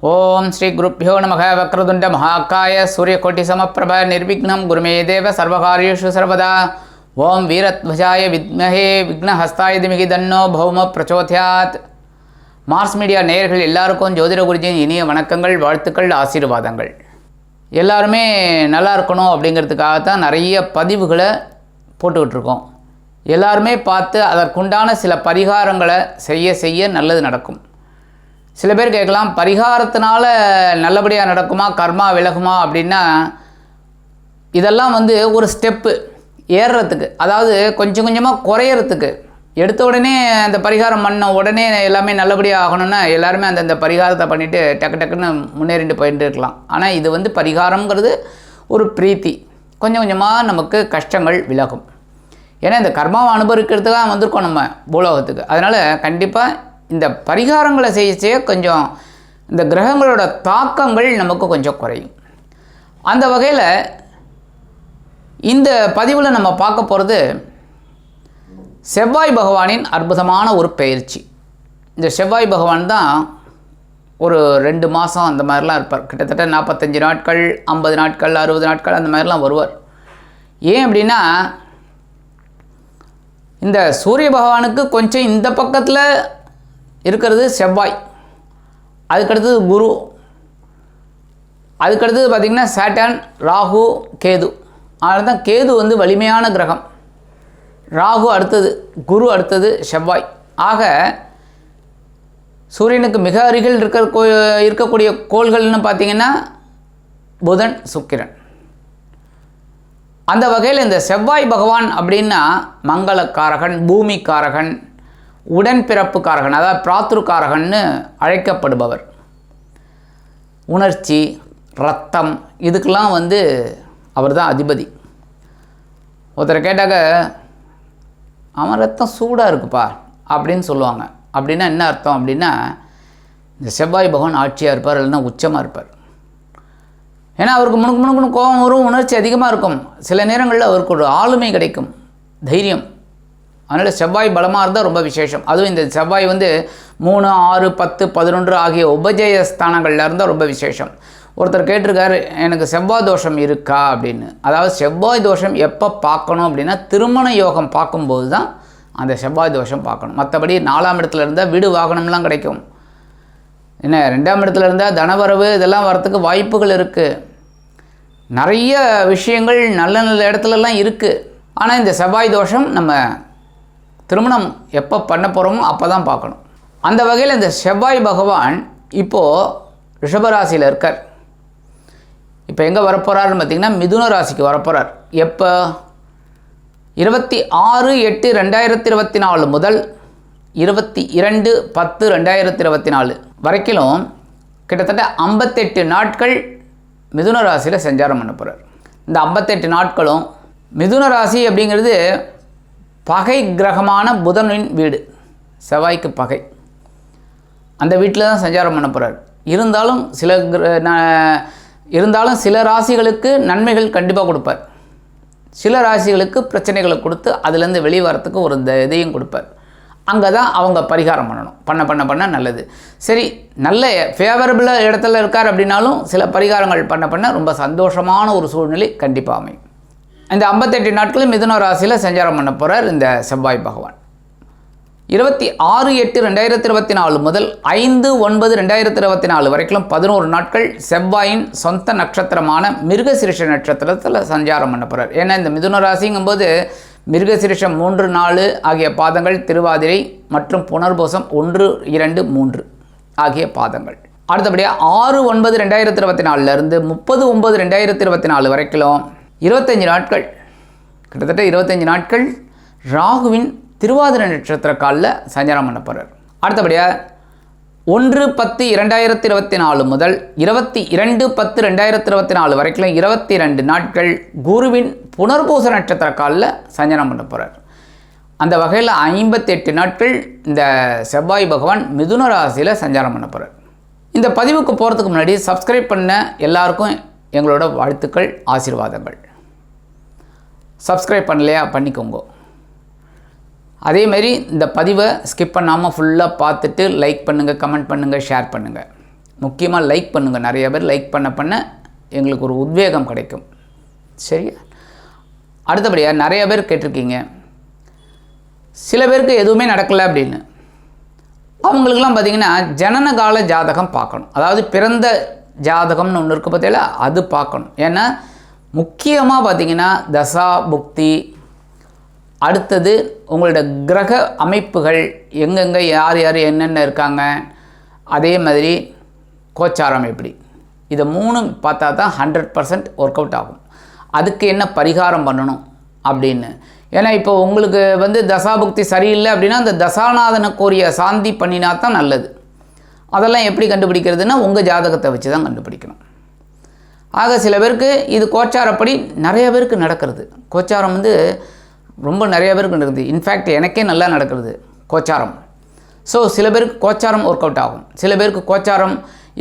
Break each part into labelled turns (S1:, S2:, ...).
S1: ஓம் ஸ்ரீ குருப்பியோ நமக. வக்ரதுண்ட மகாகாய சூரியகோட்டி சமப்பிரப நிர்விக்னம் குருமே தேவ சர்வகாரியேஷு சர்வதா. ஓம் வீரத்வஜாய வித்மஹே விக்னஹஸ்தாய திமஹி தன்னோ பௌம பிரச்சோத்யாத். மார்ஸ் மீடியா நேயர்கள் எல்லாருக்கும் ஜோதிட குருஜியின் இனிய வணக்கங்கள், வாழ்த்துக்கள், ஆசீர்வாதங்கள். எல்லாருமே நல்லா இருக்கணும் அப்படிங்கிறதுக்காகத்தான் நிறைய பதிவுகளை போட்டுக்கிட்டு இருக்கோம். எல்லாருமே பார்த்து அதற்குண்டான சில பரிகாரங்களை செய்ய நல்லது நடக்கும். சில பேர் கேட்கலாம், பரிகாரத்தினால நல்லபடியாக நடக்குமா, கர்மா விலகுமா அப்படின்னா, இதெல்லாம் ஒரு ஸ்டெப்பு ஏறுறதுக்கு, அதாவது கொஞ்சம் கொஞ்சமாக குறையிறதுக்கு. எடுத்த உடனே அந்த பரிகாரம் பண்ண உடனே எல்லாமே நல்லபடியாக ஆகணும்னா எல்லாருமே அந்தந்த பரிகாரத்தை பண்ணிவிட்டு டக்குன்னு முன்னேறிட்டு போயிட்டு இருக்கலாம். ஆனால் இது பரிகாரங்கிறது ஒரு பிரீத்தி. கொஞ்சம் கொஞ்சமாக நமக்கு கஷ்டங்கள் விலகும். ஏன்னா இந்த கர்மாவை அனுபவிக்கிறதுக்காக வந்திருக்கோம் நம்ம பூலோகத்துக்கு. அதனால் கண்டிப்பாக இந்த பரிகாரங்களை செய்ய கொஞ்சம் இந்த கிரகங்களோட தாக்கங்கள் நமக்கு கொஞ்சம் குறையும். அந்த வகையில் இந்த பதிவில் நம்ம பார்க்க போகிறது செவ்வாய் பகவானின் அற்புதமான ஒரு பயிற்சி. இந்த செவ்வாய் பகவான் தான் ஒரு 2 மாதம் அந்த மாதிரிலாம் இருப்பார். கிட்டத்தட்ட 45 நாட்கள், 50 நாட்கள், 60 நாட்கள் அந்த மாதிரிலாம் வருவார். ஏன் அப்படின்னா, இந்த சூரிய பகவானுக்கு கொஞ்சம் இந்த பக்கத்தில் இருக்கிறது செவ்வாய், அதுக்கடுத்தது குரு, அதுக்கடுத்தது பார்த்திங்கன்னா சேட்டன், ராகு, கேது. அதனால தான் கேது வலிமையான கிரகம். ராகு அடுத்தது, குரு அடுத்தது செவ்வாய். ஆக சூரியனுக்கு மிக அருகில் இருக்கக்கூடிய கோள்கள்னு பார்த்திங்கன்னா புதன், சுக்கிரன். அந்த வகையில் இந்த செவ்வாய் பகவான் அப்படின்னா மங்களக்காரகன், பூமிக்காரகன், உடன்பிறப்புக்காரகன், அதாவது பிராத்ருக்காரகன்னு அழைக்கப்படுபவர். உணர்ச்சி, ரத்தம், இதுக்கெல்லாம் அவர் தான் அதிபதி. ஒருத்தரை கேட்டாக்க, அவன் ரத்தம் சூடாக இருக்குப்பா அப்படின்னு சொல்லுவாங்க. அப்படின்னா என்ன அர்த்தம் அப்படின்னா, இந்த செவ்வாய் பகவான் ஆட்சியாக இருப்பார், இல்லைன்னா உச்சமாக இருப்பார். ஏன்னா அவருக்கு முணுக்கு கோபம் வரும், உணர்ச்சி அதிகமாக இருக்கும். சில நேரங்களில் அவருக்கு ஒரு ஆளுமை கிடைக்கும், தைரியம். அதனால் செவ்வாய் பலமாக இருந்தால் ரொம்ப விசேஷம். அதுவும் இந்த செவ்வாய் 3, 6, 10, 11 ஆகிய உபஜய ஸ்தானங்களில் இருந்தால் ரொம்ப விசேஷம். ஒருத்தர் கேட்டிருக்காரு, எனக்கு செவ்வாய் தோஷம் இருக்கா அப்படின்னு. அதாவது செவ்வாய் தோஷம் எப்போ பார்க்கணும் அப்படின்னா, திருமண யோகம் பார்க்கும்போது தான் அந்த செவ்வாய் தோஷம் பார்க்கணும். மற்றபடி 4ஆம் இடத்துல இருந்தால் வீடு வாகனம்லாம் கிடைக்கும். என்ன 2ஆம் இடத்துல இருந்தால் தனவரவு இதெல்லாம் வரத்துக்கு வாய்ப்புகள் இருக்குது. நிறைய விஷயங்கள் நல்ல இடத்துலலாம் இருக்குது. ஆனால் இந்த செவ்வாய் தோஷம் நம்ம திருமணம் எப்போ பண்ண போகிறோமோ அப்போ தான் பார்க்கணும். அந்த வகையில் இந்த செவ்வாய் பகவான் இப்போது ரிஷபராசியில் இருக்கார். இப்போ எங்கே வரப்போகிறாருன்னு பார்த்திங்கன்னா, மிதுன ராசிக்கு வரப்போகிறார். எப்போ? 26/8/2024 முதல் 22/10/2024 வரைக்கும் கிட்டத்தட்ட 58 நாட்கள் மிதுன ராசியில் சஞ்சாரம் பண்ண போகிறார். இந்த 58 நாட்களும் மிதுன ராசி அப்படிங்கிறது பகை கிரகமான புதனின் வீடு, செவ்வாய்க்கு பகை. அந்த வீட்டில் தான் சஞ்சாரம் பண்ண போகிறார். இருந்தாலும் சில ராசிகளுக்கு நன்மைகள் கண்டிப்பாக கொடுப்பார், சில ராசிகளுக்கு பிரச்சனைகளை கொடுத்து அதுலேருந்து வெளியே வரத்துக்கு ஒரு இதையும் கொடுப்பார். அங்கே தான் அவங்க பரிகாரம் பண்ணணும். பண்ண நல்லது. சரி, நல்ல ஃபேவரபிளாக இடத்துல இருக்கார் அப்படின்னாலும் சில பரிகாரங்கள் பண்ண ரொம்ப சந்தோஷமான ஒரு சூழ்நிலை கண்டிப்பாக அமையும். இந்த 58 நாட்களும் மிதுன ராசியில் சஞ்சாரம் பண்ண போகிறார் இந்த செவ்வாய் பகவான். 26/8/2024 முதல் 5/9/2024 வரைக்கும் 11 நாட்கள் செவ்வாயின் சொந்த நட்சத்திரமான மிருகசிரிஷ நட்சத்திரத்தில் சஞ்சாரம் பண்ண போகிறார். ஏன்னா இந்த மிதுன ராசிங்கும்போது மிருகசிரிஷம் 3, 4 ஆகிய பாதங்கள், திருவாதிரை மற்றும் புனர்பூசம் 1, 2, 3 ஆகிய பாதங்கள். அடுத்தபடியாக 6/9/2024 30/9/2024 வரைக்கும் 25 நாட்கள், கிட்டத்தட்ட 25 நாட்கள் ராகுவின் திருவாதிரை நட்சத்திர காலில் சஞ்சாரம் பண்ண போகிறார். அடுத்தபடியாக 1/10/2024 முதல் 22/10/2024 வரைக்கும் 22 நாட்கள் குருவின் புனர்பூச நட்சத்திர காலில் சஞ்சாரம் பண்ண போகிறார். அந்த வகையில் 58 நாட்கள் இந்த செவ்வாய் பகவான் மிதுன ராசியில் சஞ்சாரம் பண்ண போகிறார். இந்த பதிவுக்கு போகிறதுக்கு முன்னாடி சப்ஸ்கிரைப் பண்ண எல்லாருக்கும் எங்களோட வாழ்த்துக்கள், ஆசீர்வாதங்கள். சப்ஸ்கிரைப் பண்ணலையா, பண்ணிக்கோங்க. அதேமாரி இந்த பதிவை ஸ்கிப் பண்ணாமல் ஃபுல்லாக பார்த்துட்டு லைக் பண்ணுங்கள், கமெண்ட் பண்ணுங்கள், ஷேர் பண்ணுங்கள். முக்கியமாக லைக் பண்ணுங்கள். நிறைய பேர் லைக் பண்ண எங்களுக்கு ஒரு உத்வேகம் கிடைக்கும். சரியா? அடுத்தபடியாக நிறைய பேர் கேட்டிருக்கீங்க, சில பேருக்கு எதுவுமே நடக்கலை அப்படின்னு. அவங்களுக்கெல்லாம் பார்த்திங்கன்னா ஜனனகால ஜாதகம் பார்க்கணும். அதாவது பிறந்த ஜாதகம்னு ஒன்று இருக்குது பார்த்தீங்களா, அது பார்க்கணும். ஏன்னா முக்கியமாக பார்த்திங்கன்னா தசா புக்தி, அடுத்தது உங்களோட கிரக அமைப்புகள் எங்கெங்கே யார் யார் என்னென்ன இருக்காங்க, அதே மாதிரி கோச்சாரம் எப்படி, இதை 3 பார்த்தா தான் 100% ஒர்க் அவுட் ஆகும். அதுக்கு என்ன பரிகாரம் பண்ணணும் அப்படின்னு. ஏன்னா இப்போ உங்களுக்கு தசாபுக்தி சரியில்லை அப்படின்னா அந்த தசாநாதனுக்குரிய சாந்தி பண்ணினா தான் நல்லது. அதெல்லாம் எப்படி கண்டுபிடிக்கிறதுனா உங்கள் ஜாதகத்தை வச்சு தான் கண்டுபிடிக்கணும். ஆக சில பேருக்கு இது கோச்சாரப்படி நிறைய பேருக்கு நடக்கிறது. கோச்சாரம் ரொம்ப நிறைய பேருக்கு நடக்குது. இன்ஃபேக்ட் எனக்கே நல்லா நடக்கிறது கோச்சாரம். ஸோ சில பேருக்கு கோச்சாரம் ஒர்க் அவுட் ஆகும். சில பேருக்கு கோச்சாரம்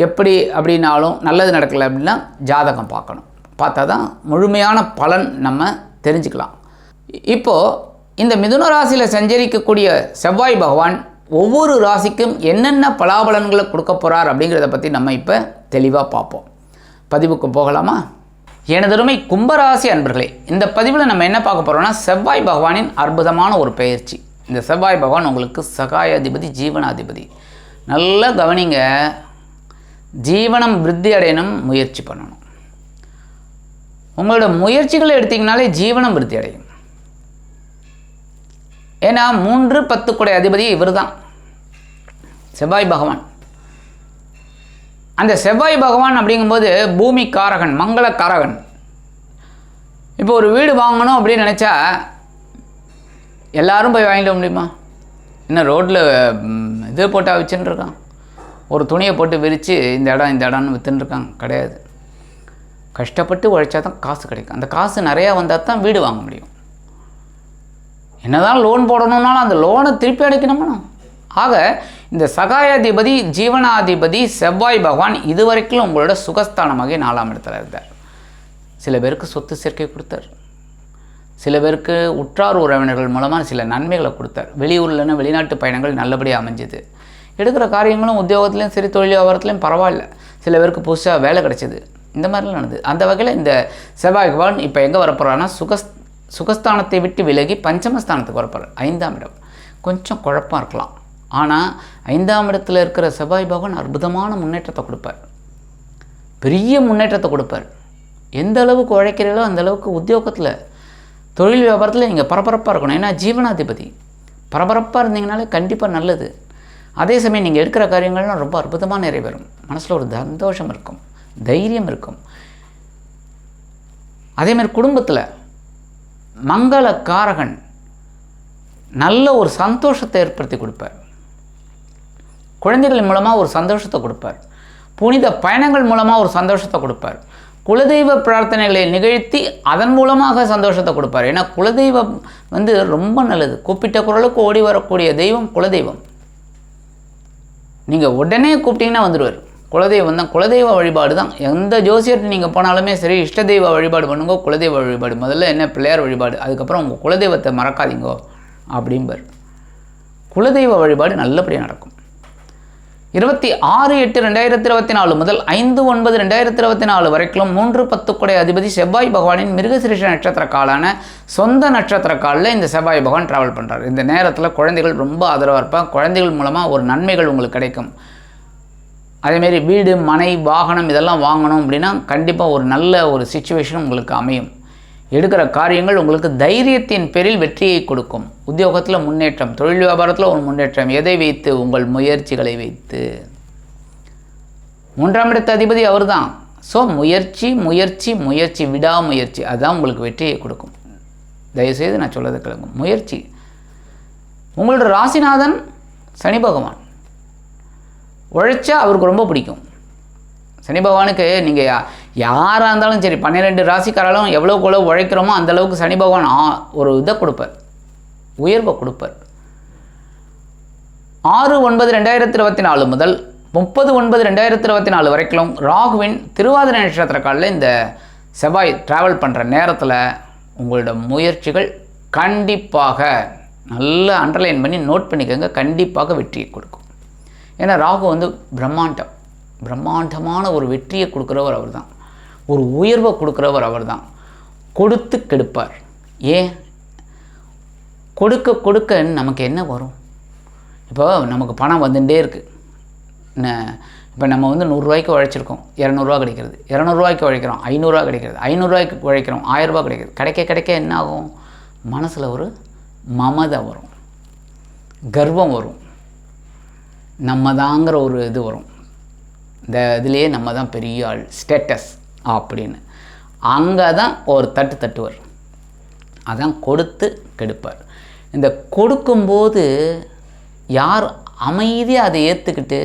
S1: எப்படி அப்படின்னாலும் நல்லது நடக்கலை அப்படின்னா ஜாதகம் பார்க்கணும். பார்த்தா தான் முழுமையான பலன் நம்ம தெரிஞ்சுக்கலாம். இப்போது இந்த மிதுன ராசியில் சஞ்சரிக்கக்கூடிய செவ்வாய் பகவான் ஒவ்வொரு ராசிக்கும் என்னென்ன பலாபலன்களை கொடுக்க போகிறார் அப்படிங்கிறத பற்றி நம்ம இப்போ தெளிவாக பார்ப்போம். பதிவுக்கு போகலாமா? எனதருமை கும்பராசி அன்பர்களே, இந்த பதிவில் நம்ம என்ன பார்க்க போகிறோம்னா செவ்வாய் பகவானின் அற்புதமான ஒரு பெயர்ச்சி. இந்த செவ்வாய் பகவான் உங்களுக்கு சகாயாதிபதி, ஜீவனாதிபதி. நல்லா கவனிங்க. ஜீவனம் விருத்தி அடையணும், முயற்சி பண்ணணும். உங்களோட முயற்சிகளை எடுத்திங்கனாலே ஜீவனம் விருத்தி அடையும். ஏன்னா 3-10 குடை அதிபதி இவர் தான், செவ்வாய் பகவான். அந்த செவ்வாய் பகவான் அப்படிங்கும்போது பூமி காரகன், மங்கள காரகன். இப்போ ஒரு வீடு வாங்கணும் அப்படின்னு நினச்சா எல்லாரும் போய் வாங்கிட முடியுமா? இன்னும் ரோட்டில் இது போட்டால் வச்சுன்னு இருக்கான், ஒரு துணியை போட்டு விரித்து இந்த இடம்னு விற்றுன்னு இருக்காங்க. கிடையாது. கஷ்டப்பட்டு உழைச்சா தான் காசு கிடைக்கும். அந்த காசு நிறையா வந்தால் தான் வீடு வாங்க முடியும். என்னதான் லோன் போடணுன்னாலும் அந்த லோனை திருப்பி அடைக்கணுமா? ஆக இந்த சகாயாதிபதி, ஜீவனாதிபதி செவ்வாய் பகவான் இதுவரைக்கும் உங்களோட சுகஸ்தானமாக 4ஆம் இடத்துல இருந்தார். சில பேருக்கு சொத்து சேர்க்கை கொடுத்தார். சில பேருக்கு உற்றார் உறவினர்கள் மூலமாக சில நன்மைகளை கொடுத்தார். வெளியூர்லன்னா வெளிநாட்டு பயணங்கள் நல்லபடியாக அமைஞ்சுது. எடுக்கிற காரியங்களும் உத்தியோகத்துலேயும் சரி, தொழில் வியாபாரத்துலேயும் பரவாயில்ல. சில பேருக்கு புதுசாக வேலை கிடைச்சிது. இந்த மாதிரிலாம் நடந்தது. அந்த வகையில் இந்த செவ்வாய் பகவான் இப்போ எங்கே வரப்போகிறான்னா சுகஸ்தானத்தை விட்டு விலகி பஞ்சமஸ்தானத்துக்கு வரப்போகிறார். 5ஆம் இடம். கொஞ்சம் குழப்பம் இருக்கலாம். ஆனால் 5ஆம் இடத்துல இருக்கிற செவ்வாய் பகவான் அற்புதமான முன்னேற்றத்தை கொடுப்பார். பெரிய முன்னேற்றத்தை கொடுப்பார். எந்த அளவுக்கு உழைக்கிறீங்களோ அந்த அளவுக்கு உத்தியோகத்தில், தொழில் வியாபாரத்தில் நீங்கள் பரபரப்பாக இருக்கணும். ஏன்னா ஜீவனாதிபதி பரபரப்பாக இருந்தீங்கனாலே கண்டிப்பாக நல்லது. அதே சமயம் நீங்கள் எடுக்கிற காரியங்கள்லாம் ரொம்ப அற்புதமாக நிறைவேறும். மனசில் ஒரு சந்தோஷம் இருக்கும், தைரியம் இருக்கும். அதேமாதிரி குடும்பத்தில் மங்கள காரகன் நல்ல ஒரு சந்தோஷத்தை ஏற்படுத்தி கொடுப்பார். குழந்தைகள் மூலமாக ஒரு சந்தோஷத்தை கொடுப்பார். புனித பயணங்கள் மூலமாக ஒரு சந்தோஷத்தை கொடுப்பார். குலதெய்வ பிரார்த்தனைகளை நிகழ்த்தி அதன் மூலமாக சந்தோஷத்தை கொடுப்பார். ஏன்னா குலதெய்வம் ரொம்ப நல்லது. கூப்பிட்ட குரலுக்கு ஓடி வரக்கூடிய தெய்வம் குலதெய்வம். நீங்கள் உடனே கூப்பிட்டீங்கன்னா வந்துடுவார். குலதெய்வம் தான். குலதெய்வ வழிபாடு தான். எந்த ஜோசியர்கிட்ட நீங்கள் போனாலுமே சரி, இஷ்ட தெய்வ வழிபாடு பண்ணுங்க, குலதெய்வ வழிபாடு. முதல்ல என்ன பிள்ளையார் வழிபாடு, அதுக்கப்புறம் உங்கள் குலதெய்வத்தை மறக்காதீங்கோ அப்படிம்பார். குலதெய்வ வழிபாடு நல்லபடியாக நடக்கும். 26/8/2024 முதல் 5/9/2024 வரைக்கும் 3-10 குடை அதிபதி செவ்வாய் பகவானின் மிருகசிரிஷ நட்சத்திர காலான சொந்த நட்சத்திர காலில் இந்த செவ்வாய் பகவான் ட்ராவல் பண்ணுறார். இந்த நேரத்தில் குழந்தைகள் ரொம்ப ஆதரவாக இருப்பாங்க. குழந்தைகள் மூலமாக ஒரு நன்மைகள் உங்களுக்கு கிடைக்கும். அதேமாரி வீடு, மனை, வாகனம் இதெல்லாம் வாங்கணும் அப்படின்னா கண்டிப்பாக ஒரு நல்ல ஒரு சிச்சுவேஷன் உங்களுக்கு அமையும். எடுக்கிற காரியங்கள் உங்களுக்கு தைரியத்தின் பேரில் வெற்றியை கொடுக்கும். உத்தியோகத்தில் முன்னேற்றம், தொழில் வியாபாரத்தில் ஒரு முன்னேற்றம். எதை வைத்து? உங்கள் முயற்சிகளை வைத்து. 3ஆம் இடத்து அதிபதி அவர் தான். ஸோ முயற்சி முயற்சி முயற்சி, விடாமுயற்சி, அதுதான் உங்களுக்கு வெற்றியை கொடுக்கும். தயவுசெய்து நான் சொல்லதை கேளுங்க. முயற்சி. உங்களோட ராசிநாதன் சனி பகவான். உழைச்சா அவருக்கு ரொம்ப பிடிக்கும். சனி பகவானுக்கு நீங்கள் யாராக இருந்தாலும் சரி, 12 ராசிக்காராலும் எவ்வளோக்கு எவ்வளோ உழைக்கிறோமோ அந்தளவுக்கு சனி பகவான் ஒரு இதை கொடுப்பார், உயர்வை கொடுப்பார். 6/9/2024 முதல் 30/9/2024 வரைக்கும் ராகுவின் திருவாதிரை நட்சத்திர காலில் இந்த செவ்வாய் ட்ராவல் பண்ணுற நேரத்தில் உங்களோட முயற்சிகள் கண்டிப்பாக நல்லா அண்டர்லைன் பண்ணி நோட் பண்ணிக்கோங்க, கண்டிப்பாக வெற்றியை கொடுக்கும். ஏன்னா ராகு பிரம்மாண்டம். பிரம்மாண்டமான ஒரு வெற்றியை கொடுக்குறவர் அவர் தான், ஒரு உயர்வை கொடுக்குறவர் அவர் தான். கொடுத்து கெடுப்பார். ஏன்? கொடுக்க கொடுக்க நமக்கு என்ன வரும்? இப்போ நமக்கு பணம் வந்துட்டே இருக்குது. இப்போ நம்ம வந்து 100 ரூபாய்க்கு உழைச்சிருக்கோம், 200 கிடைக்கிறது. 200 ரூபாய்க்கு உழைக்கிறோம், 500 கிடைக்கிறது. 500 ரூபாய்க்கு உழைக்கிறோம், 1000 ரூபாய் கிடைக்கிறது. கிடைக்க கிடைக்க என்ன ஆகும்? மனசில் ஒரு மமதை வரும், கர்வம் வரும், நம்ம தாங்கிற ஒரு இது வரும். இந்த இதுலேயே நம்ம தான் பெரிய ஆள், ஸ்டேட்டஸ் அப்படின்னு. அங்கே தான் ஒரு தட்டுவர். அதான் கொடுத்து கெடுப்பார். இந்த கொடுக்கும்போது யார் அமைதியாக அதை ஏற்றுக்கிட்டு,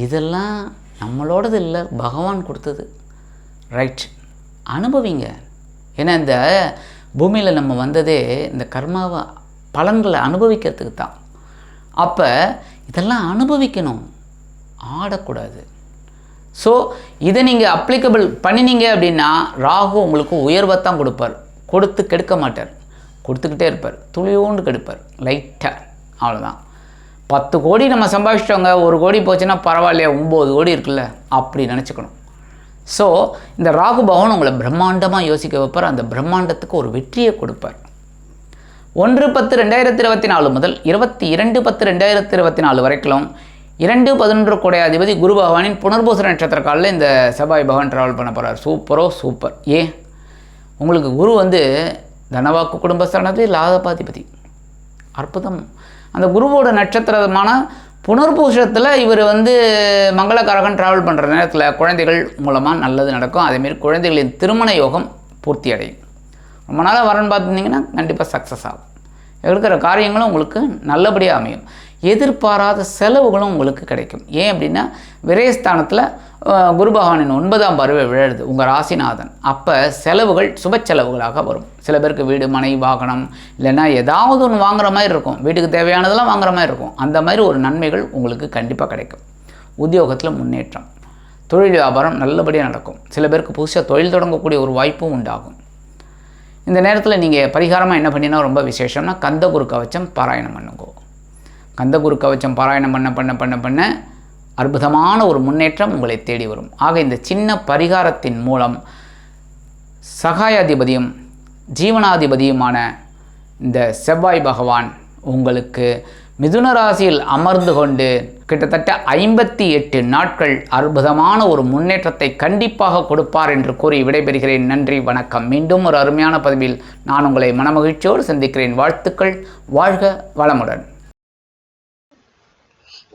S1: இதெல்லாம் நம்மளோடது இல்லை, பகவான் கொடுத்தது, ரைட், அனுபவிங்க. ஏன்னா இந்த பூமியில் நம்ம வந்ததே இந்த கர்மாவை பலன்களை அனுபவிக்கிறதுக்கு தான். அப்போ இதெல்லாம் அனுபவிக்கணும், ஆடக்கூடாது. ஸோ இதை நீங்கள் அப்ளிகபிள் பண்ணினீங்க அப்படின்னா ராகு உங்களுக்கு உயர்வைத்தான் கொடுப்பார், கொடுத்து கெடுக்க மாட்டார். கொடுத்துக்கிட்டே இருப்பார், துளியோண்டு கெடுப்பார், லைட்டாக, அவ்வளோதான். 10 கோடி நம்ம சம்பாதிச்சிட்டோங்க, 1 கோடி போச்சுன்னா பரவாயில்லையா, 9 கோடி இருக்குல்ல, அப்படி நினச்சிக்கணும். ஸோ இந்த ராகு பகவான் உங்களை பிரம்மாண்டமாக யோசிக்க வைப்பார், அந்த பிரம்மாண்டத்துக்கு ஒரு வெற்றியை கொடுப்பார். 1/10/2024 முதல் 22/10/2024 வரைக்கும் 2-11 கோடையாதிபதி குரு பகவானின் புனர்பூச நட்சத்திர காலில் இந்த செவ்வாய் பகவான் ட்ராவல் பண்ண போகிறார். சூப்பர். ஏன்? உங்களுக்கு குரு வந்து தனவாக்கு குடும்பஸ்தானாதிபதி, லாபபாதிபதி, அற்புதம். அந்த குருவோட நட்சத்திரமான புனர்பூசத்தில் இவர் வந்து மங்களகாரகன் ட்ராவல் பண்ணுற நேரத்தில் குழந்தைகள் மூலமாக நல்லது நடக்கும். அதேமாரி குழந்தைகளின் திருமண யோகம் பூர்த்தி அடையும். ரொம்ப நாளாக வரன்னு பார்த்துருந்தீங்கன்னா கண்டிப்பாக சக்ஸஸ் ஆகும். இருக்கிற காரியங்களும் உங்களுக்கு நல்லபடியாக அமையும். எதிர்பாராத செலவுகளும் உங்களுக்கு கிடைக்கும். ஏன் அப்படின்னா விரயஸ்தானத்தில் குரு பகவானின் 9ஆம் பார்வை விழுது உங்கள் ராசிநாதன். அப்போ செலவுகள் சுப செலவுகளாக வரும். சில பேருக்கு வீடு, மனை, வாகனம், இல்லைன்னா ஏதாவது ஒன்று வாங்குற மாதிரி இருக்கும், வீட்டுக்கு தேவையானதெல்லாம் வாங்குற மாதிரி இருக்கும். அந்த மாதிரி ஒரு நன்மைகள் உங்களுக்கு கண்டிப்பாக கிடைக்கும். உத்தியோகத்தில் முன்னேற்றம், தொழில் வியாபாரம் நல்லபடியாக நடக்கும். சில பேருக்கு புதுசாக தொழில் தொடங்கக்கூடிய ஒரு வாய்ப்பும் உண்டாகும். இந்த நேரத்தில் நீங்கள் பரிகாரமாக என்ன பண்ணினா ரொம்ப விசேஷம்னா கந்தகுரு கவச்சம் பாராயணம் பண்ணுங்க. கந்தகுரு கவச்சம் பாராயணம் பண்ண அற்புதமான ஒரு முன்னேற்றம் உங்களை தேடி வரும். ஆக இந்த சின்ன பரிகாரத்தின் மூலம் சகாயாதிபதியும் ஜீவனாதிபதியுமான இந்த செவ்வாய் பகவான் உங்களுக்கு மிதுன ராசியில் அமர்ந்து கொண்டு கிட்டத்தட்ட 58 நாட்கள் அற்புதமான ஒரு முன்னேற்றத்தை கண்டிப்பாக கொடுப்பார் என்று கூறி விடைபெறுகிறேன். நன்றி, வணக்கம். மீண்டும் ஒரு அருமையான பதிவில் நான் உங்களை மனமகிழ்ச்சியோடு சந்திக்கிறேன். வாழ்த்துக்கள். வாழ்க வளமுடன்.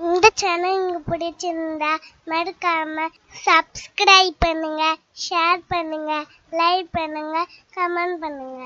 S2: இந்த சேனல் உங்களுக்கு பிடிச்சிருந்தா மறக்காம சப்ஸ்கிரைப் பண்ணுங்க, ஷேர் பண்ணுங்க, லைக் பண்ணுங்க, கமெண்ட் பண்ணுங்க.